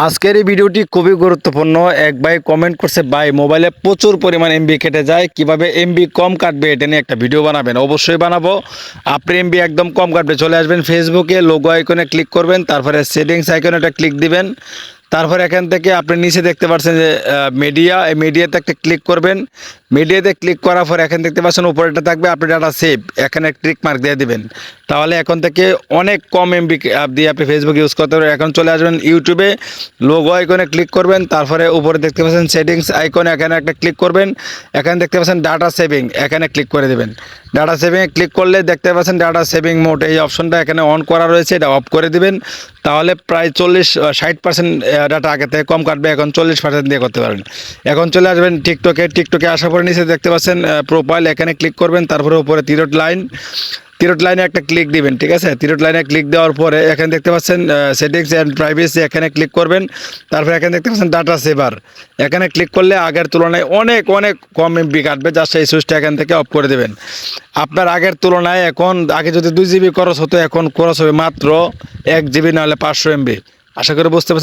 আজকের এই ভিডিওটি খুবই গুরুত্বপূর্ণ। এক ভাই কমেন্ট করছে, ভাই মোবাইলে প্রচুর পরিমাণ এমবি কেটে যায়, কিভাবে এমবি কম কাটবে এটা নিয়ে একটা ভিডিও বানাবেন। অবশ্যই বানাবো। আপনি এমবি একদম কম কাটবে, চলে আসবেন ফেসবুকে, লোগো আইকনে ক্লিক করবেন, তারপরে সেটিংস আইকনেটা ক্লিক দিবেন। তারপর এখান থেকে আপনি নিচে দেখতে পাচ্ছেন যে মিডিয়া, এই মিডিয়াতে একটা ক্লিক করবেন। মিডিয়াতে ক্লিক করার পর এখানে দেখতে পাচ্ছেন উপরেটা থাকবে আপনি ডাটা সেভ, এখানে ক্লিক মার্ক দিয়ে দিবেন। তাহলে এখন থেকে অনেক কম এমবি দিয়ে আপনি ফেসবুক ইউজ করতে পারবেন। এখন চলে আসবেন ইউটিউবে, লোগো আইকনে ক্লিক করবেন, তারপরে উপরে দেখতে পাচ্ছেন সেটিংস আইকনে এখানে একটা ক্লিক করবেন। এখানে দেখতে পাচ্ছেন ডাটা সেভিং, এখানে ক্লিক করে দেবেন। ডাটা সেভিংয়ে ক্লিক করলে দেখতে পাচ্ছেন ডাটা সেভিং মোড, এই অপশনটা এখানে অন করা রয়েছে, এটা অফ করে দিবেন। তাহলে প্রায় 60% ডাটা আগে থেকে কম কাটবে, এখন 40% দিয়ে করতে পারবেন। এখন চলে আসবেন টিকটকে আসার পরে নিচে দেখতে পাচ্ছেন প্রোফাইল, এখানে ক্লিক করবেন, তারপরে উপরে তিরট লাইনে একটা ক্লিক দিবেন। ঠিক আছে, তিরট লাইনে ক্লিক দেওয়ার পরে এখানে দেখতে পাচ্ছেন সেটিংস অ্যান্ড প্রাইভেসি, এখানে ক্লিক করবেন। তারপরে এখানে দেখতে পাচ্ছেন ডাটা সেভার, এখানে ক্লিক করলে আগের তুলনায় অনেক অনেক কম এমবি কাটবে। জাস্ট এই সুইচটা এখান থেকে অফ করে দেবেন। আপনার আগের তুলনায় এখন আগে যদি 2 জিবি খরচ হতো, এখন খরচ হবে মাত্র 1 জিবি, নাহলে 500 এমবি। আশা করি বুঝতে পারছেন।